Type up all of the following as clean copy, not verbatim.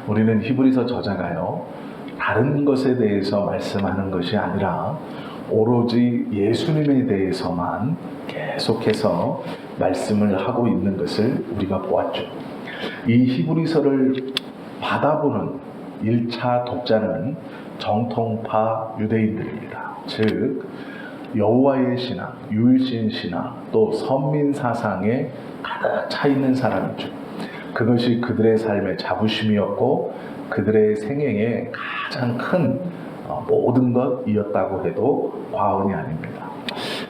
우리는 히브리서 저자가요, 다른 것에 대해서 말씀하는 것이 아니라 오로지 예수님에 대해서만 계속해서 말씀을 하고 있는 것을 우리가 보았죠. 이 히브리서를 받아보는 1차 독자는 정통파 유대인들입니다. 즉 여호와의 신앙, 유일신 신앙, 또 선민 사상에 가득 차 있는 사람이죠. 그것이 그들의 삶의 자부심이었고 그들의 생애의 가장 큰 모든 것이었다고 해도 과언이 아닙니다.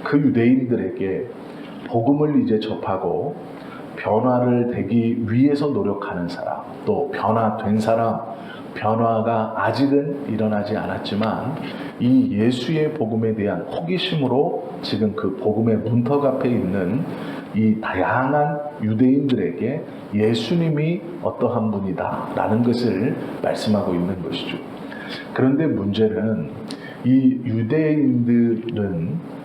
그 유대인들에게 복음을 이제 접하고 변화를 되기 위해서 노력하는 사람, 또 변화된 사람, 변화가 아직은 일어나지 않았지만 이 예수의 복음에 대한 호기심으로 지금 그 복음의 문턱 앞에 있는 이 다양한 유대인들에게 예수님이 어떠한 분이다 라는 것을 말씀하고 있는 것이죠. 그런데 문제는 이 유대인들은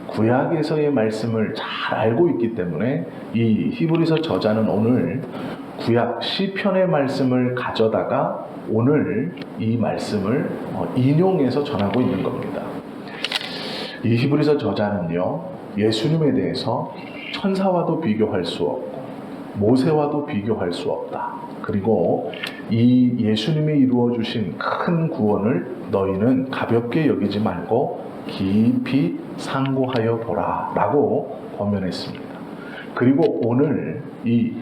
구약에서의 말씀을 잘 알고 있기 때문에 이 히브리서 저자는 오늘 구약 시편의 말씀을 가져다가 오늘 이 말씀을 인용해서 전하고 있는 겁니다. 이 히브리서 저자는요, 예수님에 대해서 천사와도 비교할 수 없고 모세와도 비교할 수 없다. 그리고 이 예수님이 이루어 주신 큰 구원을 너희는 가볍게 여기지 말고 깊이 상고하여 보라 라고 권면했습니다. 그리고 오늘 이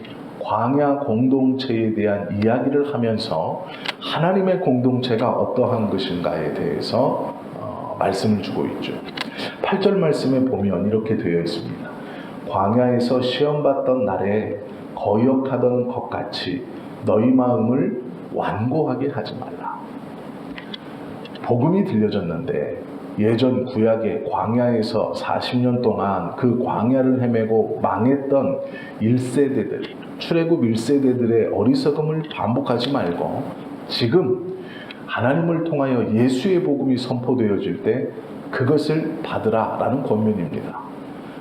광야 공동체에 대한 이야기를 하면서 하나님의 공동체가 어떠한 것인가에 대해서 말씀을 주고 있죠. 8절 말씀에 보면 이렇게 되어 있습니다. 광야에서 시험받던 날에 거역하던 것 같이 너희 마음을 완고하게 하지 말라. 복음이 들려졌는데 예전 구약의 광야에서 40년 동안 그 광야를 헤매고 망했던 1세대들, 출애굽 1세대들의 어리석음을 반복하지 말고 지금 하나님을 통하여 예수의 복음이 선포되어질 때 그것을 받으라 라는 권면입니다.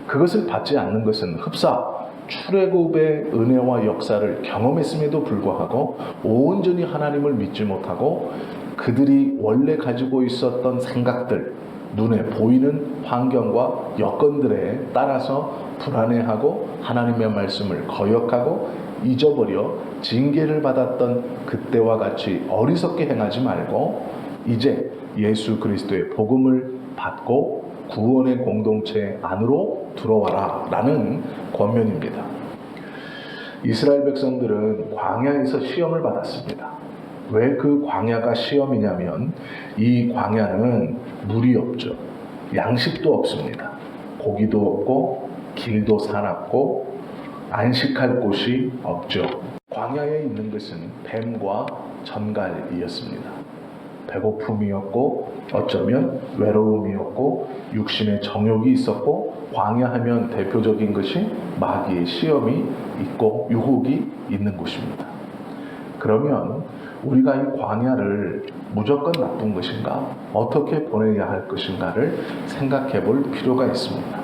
그것을 받지 않는 것은 흡사 출애굽의 은혜와 역사를 경험했음에도 불구하고 온전히 하나님을 믿지 못하고 그들이 원래 가지고 있었던 생각들, 눈에 보이는 환경과 여건들에 따라서 불안해하고 하나님의 말씀을 거역하고 잊어버려 징계를 받았던 그때와 같이 어리석게 행하지 말고 이제 예수 그리스도의 복음을 받고 구원의 공동체 안으로 들어와라 라는 권면입니다. 이스라엘 백성들은 광야에서 시험을 받았습니다. 왜 그 광야가 시험이냐면 이 광야는 물이 없죠. 양식도 없습니다. 고기도 없고 길도 사납고 안식할 곳이 없죠. 광야에 있는 것은 뱀과 전갈이었습니다. 배고픔이었고 어쩌면 외로움이었고 육신의 정욕이 있었고 광야하면 대표적인 것이 마귀의 시험이 있고 유혹이 있는 곳입니다. 그러면 우리가 이 광야를 무조건 나쁜 것인가? 어떻게 보내야 할 것인가를 생각해 볼 필요가 있습니다.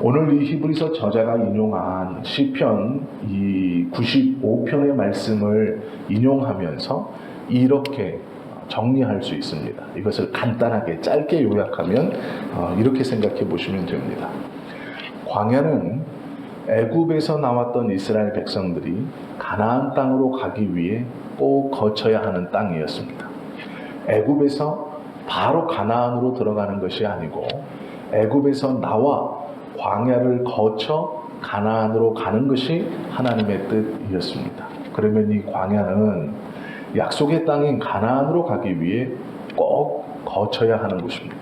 오늘 이 히브리서 저자가 인용한 시편 이 95편의 말씀을 인용하면서 이렇게 정리할 수 있습니다. 이것을 간단하게 짧게 요약하면 이렇게 생각해 보시면 됩니다. 광야는 애굽에서 나왔던 이스라엘 백성들이 가나안 땅으로 가기 위해 꼭 거쳐야 하는 땅이었습니다. 애굽에서 바로 가나안으로 들어가는 것이 아니고 애굽에서 나와 광야를 거쳐 가나안으로 가는 것이 하나님의 뜻이었습니다. 그러면 이 광야는 약속의 땅인 가나안으로 가기 위해 꼭 거쳐야 하는 곳입니다.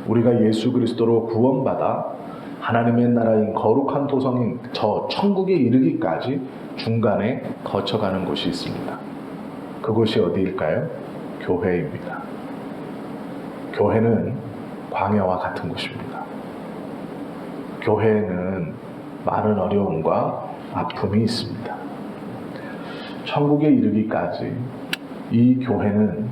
우리가 예수 그리스도로 구원받아 하나님의 나라인 거룩한 도성인 저 천국에 이르기까지 중간에 거쳐가는 곳이 있습니다. 그곳이 어디일까요? 교회입니다. 교회는 광야와 같은 곳입니다. 교회에는 많은 어려움과 아픔이 있습니다. 천국에 이르기까지 이 교회는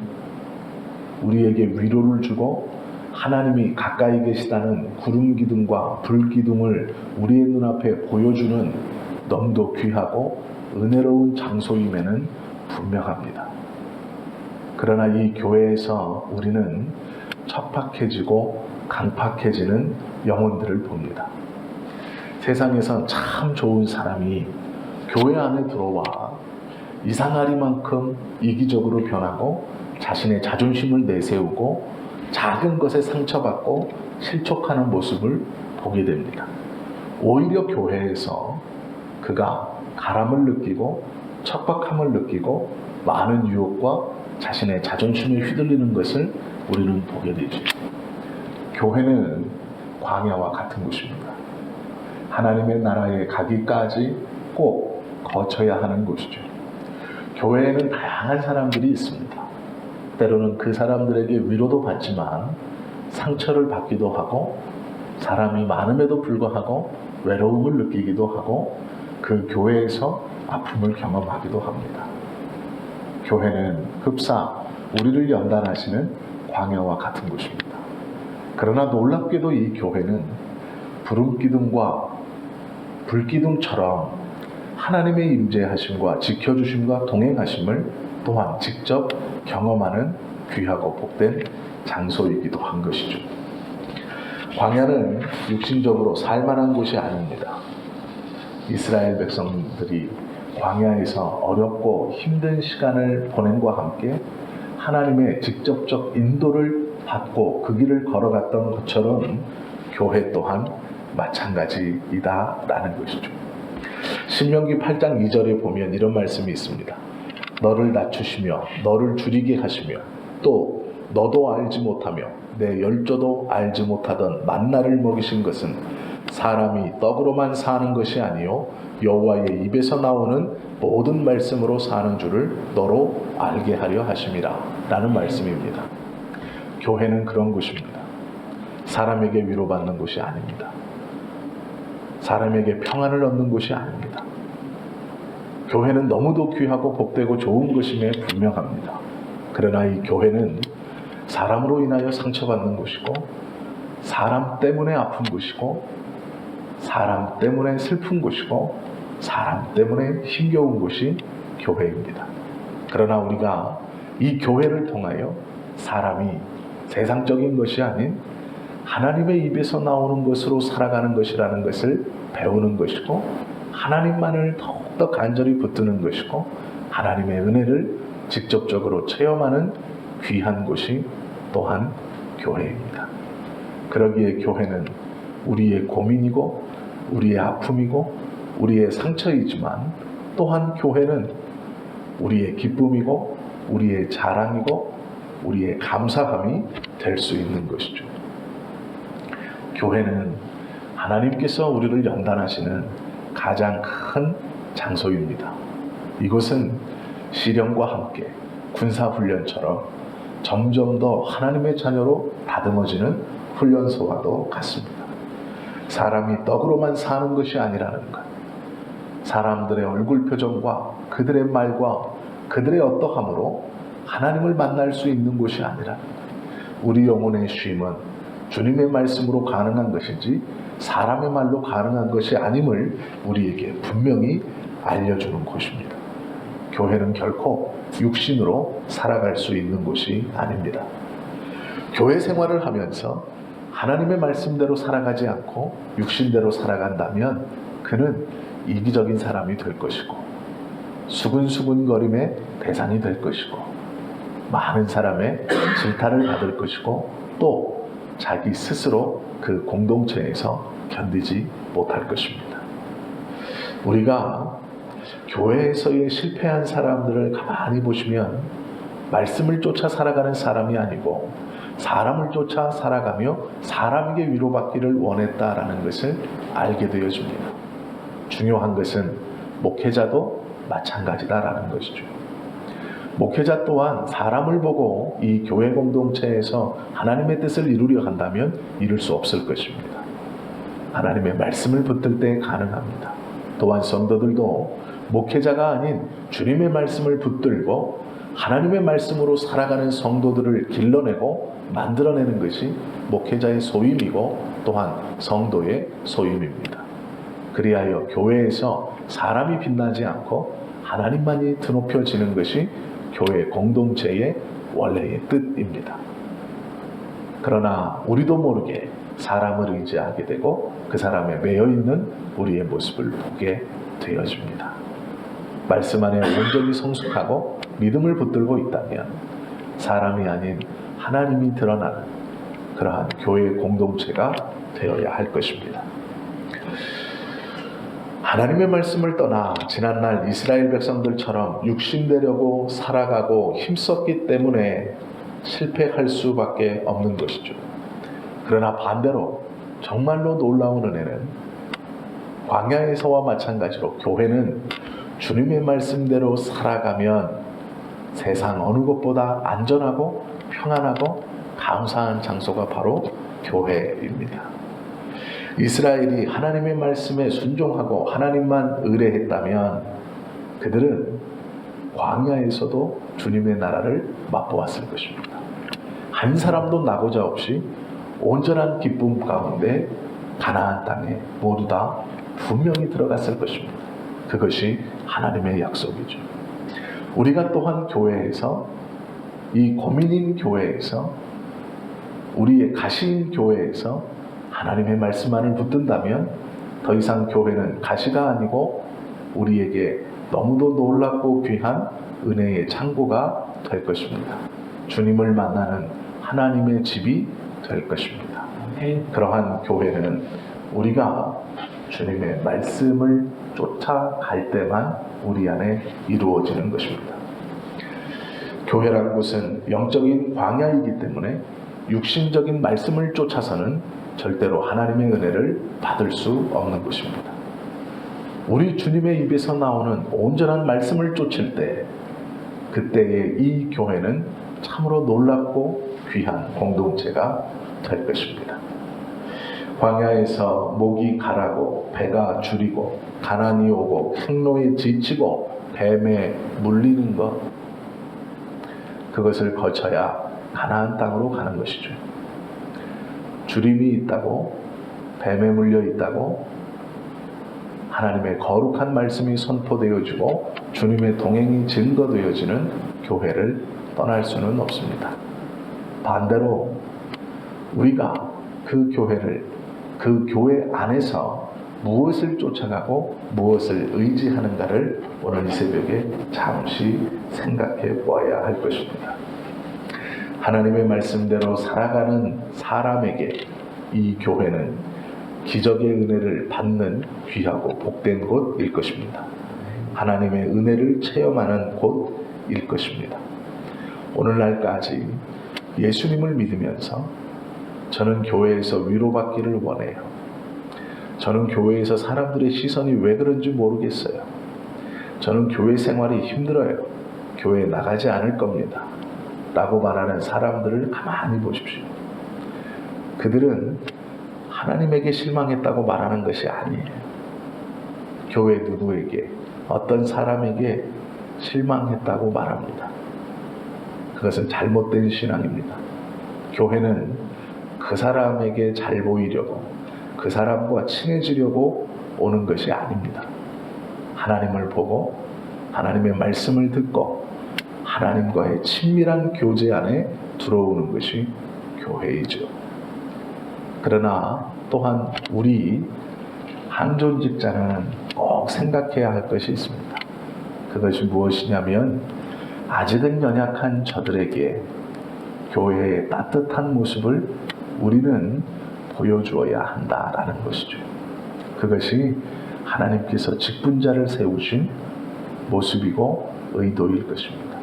우리에게 위로를 주고 하나님이 가까이 계시다는 구름 기둥과 불 기둥을 우리의 눈앞에 보여주는 너무도 귀하고 은혜로운 장소임에는 분명합니다. 그러나 이 교회에서 우리는 척박해지고 강팍해지는 영혼들을 봅니다. 세상에서 참 좋은 사람이 교회 안에 들어와 이상하리만큼 이기적으로 변하고 자신의 자존심을 내세우고 작은 것에 상처받고 실족하는 모습을 보게 됩니다. 오히려 교회에서 그가 가람을 느끼고 척박함을 느끼고 많은 유혹과 자신의 자존심에 휘둘리는 것을 우리는 보게 되죠. 교회는 광야와 같은 곳입니다. 하나님의 나라에 가기까지 꼭 거쳐야 하는 곳이죠. 교회에는 다양한 사람들이 있습니다. 때로는 그 사람들에게 위로도 받지만 상처를 받기도 하고 사람이 많음에도 불구하고 외로움을 느끼기도 하고 그 교회에서 아픔을 경험하기도 합니다. 교회는 흡사 우리를 연단하시는 광야와 같은 곳입니다. 그러나 놀랍게도 이 교회는 부름기둥과 불기둥처럼 하나님의 임재하심과 지켜주심과 동행하심을 또한 직접 경험하는 귀하고 복된 장소이기도 한 것이죠. 광야는 육신적으로 살만한 곳이 아닙니다. 이스라엘 백성들이 광야에서 어렵고 힘든 시간을 보냄과 함께 하나님의 직접적 인도를 받고 그 길을 걸어갔던 것처럼 교회 또한 마찬가지이다라는 것이죠. 신명기 8장 2절에 보면 이런 말씀이 있습니다. 너를 낮추시며 너를 줄이게 하시며 또 너도 알지 못하며 내 열조도 알지 못하던 만나를 먹이신 것은 사람이 떡으로만 사는 것이 아니요 여호와의 입에서 나오는 모든 말씀으로 사는 줄을 너로 알게 하려 하심이라 라는 말씀입니다. 교회는 그런 곳입니다. 사람에게 위로받는 곳이 아닙니다. 사람에게 평안을 얻는 곳이 아닙니다. 교회는 너무도 귀하고 복되고 좋은 것임에 분명합니다. 그러나 이 교회는 사람으로 인하여 상처받는 곳이고 사람 때문에 아픈 곳이고 사람 때문에 슬픈 곳이고 사람 때문에 힘겨운 곳이 교회입니다. 그러나 우리가 이 교회를 통하여 사람이 세상적인 것이 아닌 하나님의 입에서 나오는 것으로 살아가는 것이라는 것을 배우는 것이고 하나님만을 더욱더 간절히 붙드는 것이고 하나님의 은혜를 직접적으로 체험하는 귀한 곳이 또한 교회입니다. 그러기에 교회는 우리의 고민이고 우리의 아픔이고 우리의 상처이지만 또한 교회는 우리의 기쁨이고 우리의 자랑이고 우리의 감사함이 될 수 있는 것이죠. 교회는 하나님께서 우리를 연단하시는 가장 큰 장소입니다. 이곳은 시련과 함께 군사훈련처럼 점점 더 하나님의 자녀로 다듬어지는 훈련소와도 같습니다. 사람이 떡으로만 사는 것이 아니라는 것, 사람들의 얼굴 표정과 그들의 말과 그들의 어떠함으로 하나님을 만날 수 있는 곳이 아니라 우리 영혼의 쉼은 주님의 말씀으로 가능한 것인지 사람의 말로 가능한 것이 아님을 우리에게 분명히 알려주는 곳입니다. 교회는 결코 육신으로 살아갈 수 있는 곳이 아닙니다. 교회 생활을 하면서 하나님의 말씀대로 살아가지 않고 육신대로 살아간다면 그는 이기적인 사람이 될 것이고 수근수근거림의 대상이 될 것이고 많은 사람의 질타를 받을 것이고 또 자기 스스로 그 공동체에서 견디지 못할 것입니다. 우리가 교회에서의 실패한 사람들을 가만히 보시면 말씀을 쫓아 살아가는 사람이 아니고 사람을 쫓아 살아가며 사람에게 위로받기를 원했다라는 것을 알게 되어집니다. 중요한 것은 목회자도 마찬가지다라는 것이죠. 목회자 또한 사람을 보고 이 교회 공동체에서 하나님의 뜻을 이루려 한다면 이룰 수 없을 것입니다. 하나님의 말씀을 붙들 때 가능합니다. 또한 성도들도 목회자가 아닌 주님의 말씀을 붙들고 하나님의 말씀으로 살아가는 성도들을 길러내고 만들어내는 것이 목회자의 소임이고 또한 성도의 소임입니다. 그리하여 교회에서 사람이 빛나지 않고 하나님만이 드높여지는 것이 교회 공동체의 원래의 뜻입니다. 그러나 우리도 모르게 사람을 의지하게 되고 그 사람에 매여있는 우리의 모습을 보게 되어집니다. 말씀 안에 온전히 성숙하고 믿음을 붙들고 있다면 사람이 아닌 하나님이 드러나는 그러한 교회 공동체가 되어야 할 것입니다. 하나님의 말씀을 떠나 지난날 이스라엘 백성들처럼 육신되려고 살아가고 힘썼기 때문에 실패할 수밖에 없는 것이죠. 그러나 반대로 정말로 놀라운 은혜는 광야에서와 마찬가지로 교회는 주님의 말씀대로 살아가면 세상 어느 것보다 안전하고 평안하고 감사한 장소가 바로 교회입니다. 이스라엘이 하나님의 말씀에 순종하고 하나님만 의뢰했다면 그들은 광야에서도 주님의 나라를 맛보았을 것입니다. 한 사람도 나고자 없이 온전한 기쁨 가운데 가나안 땅에 모두 다 분명히 들어갔을 것입니다. 그것이 하나님의 약속이죠. 우리가 또한 교회에서, 이 고민인 교회에서, 우리의 가시인 교회에서 하나님의 말씀만을 붙든다면 더 이상 교회는 가시가 아니고 우리에게 너무도 놀랍고 귀한 은혜의 창고가 될 것입니다. 주님을 만나는 하나님의 집이 될 것입니다. 그러한 교회는 우리가 주님의 말씀을 쫓아갈 때만 우리 안에 이루어지는 것입니다. 교회라는 것은 영적인 광야이기 때문에 육신적인 말씀을 쫓아서는 절대로 하나님의 은혜를 받을 수 없는 것입니다. 우리 주님의 입에서 나오는 온전한 말씀을 쫓을 때 그때의 이 교회는 참으로 놀랍고 귀한 공동체가 될 것입니다. 광야에서 목이 가라고 배가 줄이고 가난이 오고 행로에 지치고 뱀에 물리는 것, 그것을 거쳐야 가나안 땅으로 가는 것이죠. 주림이 있다고, 뱀에 물려 있다고, 하나님의 거룩한 말씀이 선포되어지고 주님의 동행이 증거되어지는 교회를 떠날 수는 없습니다. 반대로 우리가 그 교회를, 그 교회 안에서 무엇을 쫓아가고 무엇을 의지하는가를 오늘 이 새벽에 잠시 생각해 보아야 할 것입니다. 하나님의 말씀대로 살아가는 사람에게 이 교회는 기적의 은혜를 받는 귀하고 복된 곳일 것입니다. 하나님의 은혜를 체험하는 곳일 것입니다. 오늘날까지 예수님을 믿으면서 저는 교회에서 위로받기를 원해요. 저는 교회에서 사람들의 시선이 왜 그런지 모르겠어요. 저는 교회 생활이 힘들어요. 교회에 나가지 않을 겁니다. 라고 말하는 사람들을 가만히 보십시오. 그들은 하나님에게 실망했다고 말하는 것이 아니에요. 교회 누구에게, 어떤 사람에게 실망했다고 말합니다. 그것은 잘못된 신앙입니다. 교회는 그 사람에게 잘 보이려고, 그 사람과 친해지려고 오는 것이 아닙니다. 하나님을 보고 하나님의 말씀을 듣고 하나님과의 친밀한 교제 안에 들어오는 것이 교회이죠. 그러나 또한 우리 한존 직자는 꼭 생각해야 할 것이 있습니다. 그것이 무엇이냐면 아직은 연약한 저들에게 교회의 따뜻한 모습을 우리는 보여주어야 한다라는 것이죠. 그것이 하나님께서 직분자를 세우신 모습이고 의도일 것입니다.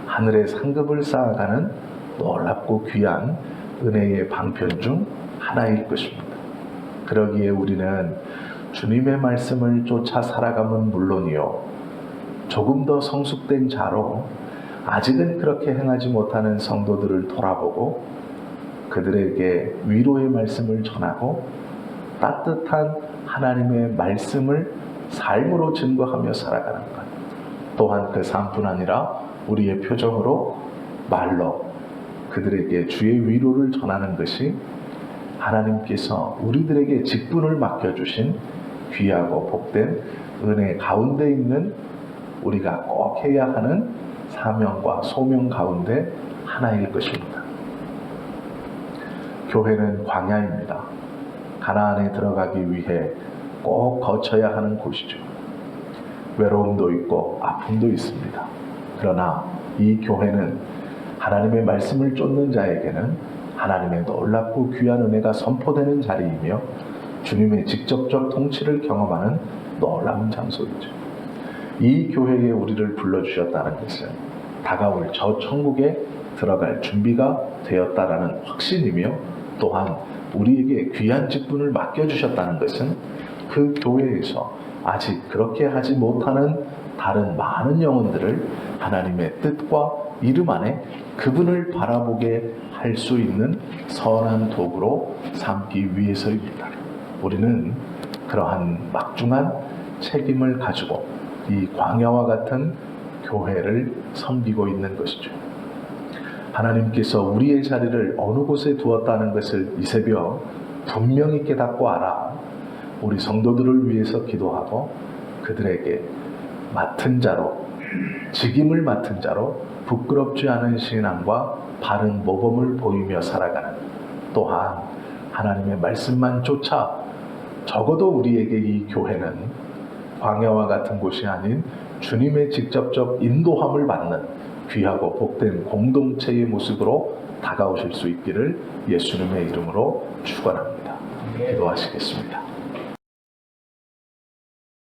하늘의 상급을 쌓아가는 놀랍고 귀한 은혜의 방편 중 하나일 것입니다. 그러기에 우리는 주님의 말씀을 쫓아 살아감은 물론이요, 조금 더 성숙된 자로 아직은 그렇게 행하지 못하는 성도들을 돌아보고 그들에게 위로의 말씀을 전하고 따뜻한 하나님의 말씀을 삶으로 증거하며 살아가는 것, 또한 그 삶뿐 아니라 우리의 표정으로, 말로 그들에게 주의 위로를 전하는 것이 하나님께서 우리들에게 직분을 맡겨주신 귀하고 복된 은혜 가운데 있는 우리가 꼭 해야 하는 사명과 소명 가운데 하나일 것입니다. 교회는 광야입니다. 가나안에 들어가기 위해 꼭 거쳐야 하는 곳이죠. 외로움도 있고 아픔도 있습니다. 그러나 이 교회는 하나님의 말씀을 쫓는 자에게는 하나님의 놀랍고 귀한 은혜가 선포되는 자리이며 주님의 직접적 통치를 경험하는 놀라운 장소이죠. 이 교회에 우리를 불러주셨다는 것은 다가올 저 천국에 들어갈 준비가 되었다라는 확신이며, 또한 우리에게 귀한 직분을 맡겨주셨다는 것은 그 교회에서 아직 그렇게 하지 못하는 다른 많은 영혼들을 하나님의 뜻과 이름 안에 그분을 바라보게 할 수 있는 선한 도구로 삼기 위해서입니다. 우리는 그러한 막중한 책임을 가지고 이 광야와 같은 교회를 섬기고 있는 것이죠. 하나님께서 우리의 자리를 어느 곳에 두었다는 것을 이 새벽 분명히 깨닫고 알아 우리 성도들을 위해서 기도하고 그들에게 맡은 자로, 직임을 맡은 자로 부끄럽지 않은 신앙과 바른 모범을 보이며 살아가는, 또한 하나님의 말씀만 쫓아 적어도 우리에게 이 교회는 광야와 같은 곳이 아닌 주님의 직접적 인도함을 받는 귀하고 복된 공동체의 모습으로 다가오실 수 있기를 예수님의 이름으로 축원합니다. 기도하시겠습니다.